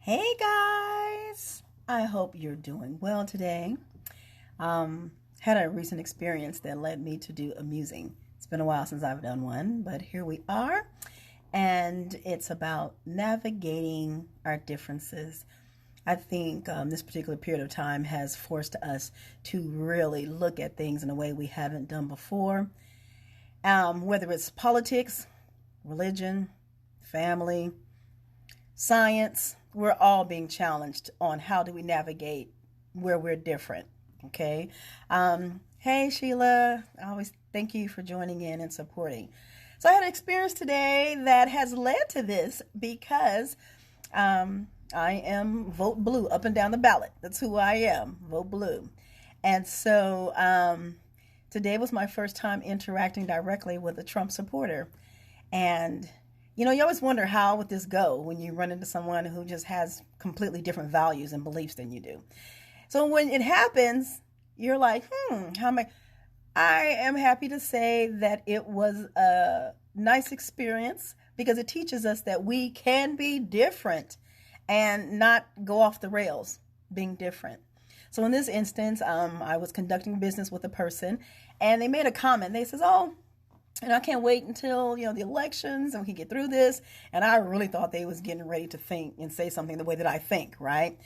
Hey guys, I hope you're doing well today. Had a recent experience that led me to do a musing. It's been a while since I've done one, but here we are. And it's about navigating our differences. I think this particular period of time has forced us to really look at things in a way we haven't done before. Whether it's politics, religion, family, science, we're all being challenged on how do we navigate where we're different. Okay. Hey, Sheila, I always thank you for joining in and supporting. So I had an experience today that has led to this because I am vote blue up and down the ballot. That's who I am, vote blue. And so today was my first time interacting directly with a Trump supporter. And you always wonder how would this go when you run into someone who just has completely different values and beliefs than you do. So when it happens, you're like, how am I am happy to say that it was a nice experience because it teaches us that we can be different and not go off the rails being different. So in this instance, I was conducting business with a person and they made a comment. They says, and I can't wait until, the elections and we can get through this. And I really thought they was getting ready to think and say something the way that I think, right?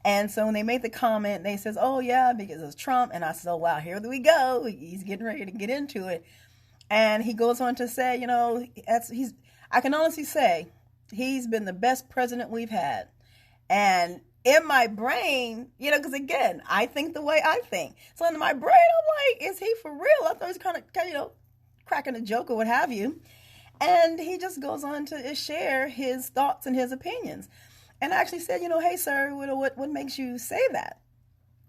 And so when they made the comment, they says, oh yeah, because it's Trump. And I said, oh wow, here we go. He's getting ready to get into it. And he goes on to say, I can honestly say he's been the best president we've had. And in my brain, because again, I think the way I think. So in my brain, I'm like, is he for real? I thought he was kind of, cracking a joke or what have you. And he just goes on to share his thoughts and his opinions. And I actually said, hey, sir, what makes you say that?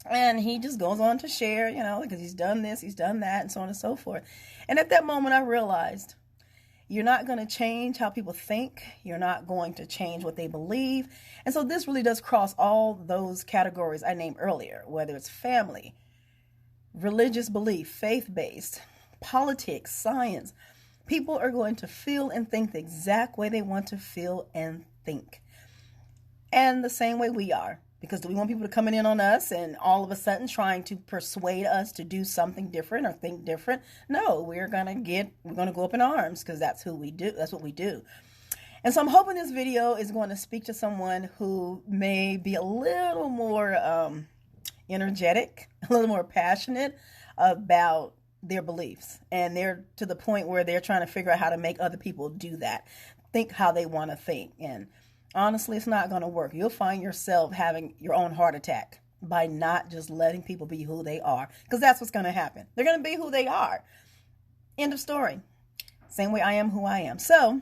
And he just goes on to share, because he's done this, he's done that, and so on and so forth. And at that moment, I realized you're not going to change how people think. You're not going to change what they believe. And so this really does cross all those categories I named earlier, whether it's family, religious belief, faith-based, politics, science. People are going to feel and think the exact way they want to feel and think. And the same way we are. Because do we want people to come in on us and all of a sudden trying to persuade us to do something different or think different? No, we're going to go up in arms because that's who we do. That's what we do. And so I'm hoping this video is going to speak to someone who may be a little more energetic, a little more passionate about their beliefs, and they're to the point where they're trying to figure out how to make other people do that, think how they want to think. And honestly, it's not going to work. You'll find yourself having your own heart attack by not just letting people be who they are, because that's what's going to happen. They're going to be who they are. End of story. Same way I am who I am. So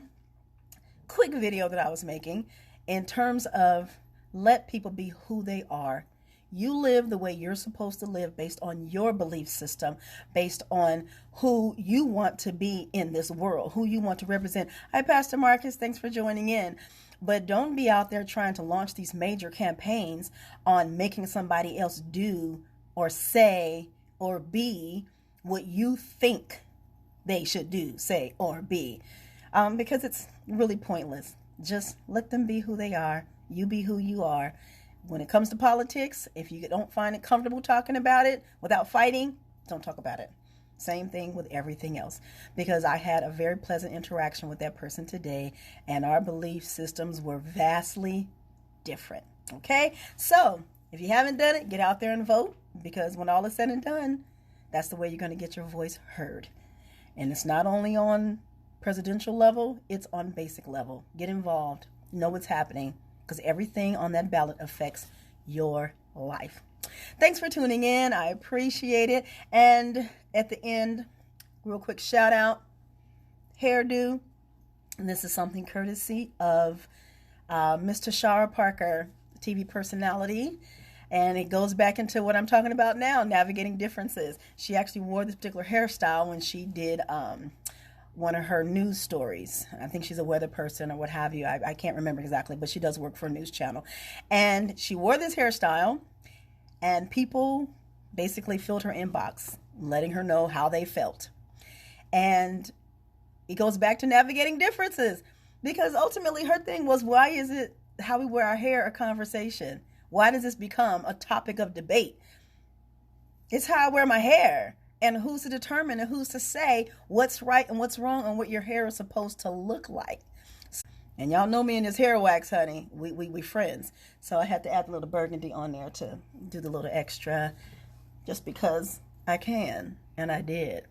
quick video that I was making in terms of let people be who they are. You live the way you're supposed to live based on your belief system, based on who you want to be in this world, who you want to represent. Hi, Pastor Marcus. Thanks for joining in. But don't be out there trying to launch these major campaigns on making somebody else do or say or be what you think they should do, say, or be, because it's really pointless. Just let them be who they are. You be who you are. When it comes to politics, if you don't find it comfortable talking about it without fighting, don't talk about it. Same thing with everything else, because I had a very pleasant interaction with that person today, and our belief systems were vastly different. Okay, so if you haven't done it, get out there and vote, because when all is said and done, that's the way you're going to get your voice heard. And it's not only on presidential level, it's on basic level. Get involved, know what's happening, because everything on that ballot affects your life. Thanks for tuning in. I appreciate it. And at the end, real quick shout out, hairdo. And this is something courtesy of Miss Tashara Parker, TV personality. And it goes back into what I'm talking about now, navigating differences. She actually wore this particular hairstyle when she did one of her news stories. I think she's a weather person or what have you. I can't remember exactly, but she does work for a news channel. And she wore this hairstyle, and people basically filled her inbox, letting her know how they felt. And it goes back to navigating differences, because ultimately her thing was, why is it how we wear our hair a conversation? Why does this become a topic of debate? It's how I wear my hair. And who's to determine and who's to say what's right and what's wrong and what your hair is supposed to look like? And y'all know me and this hair wax, honey. We friends. So I had to add a little burgundy on there to do the little extra just because I can. And I did.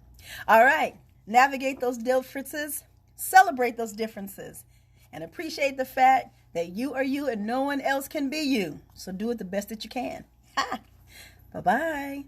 All right. Navigate those differences. Celebrate those differences. And appreciate the fact that you are you and no one else can be you. So do it the best that you can. Bye-bye.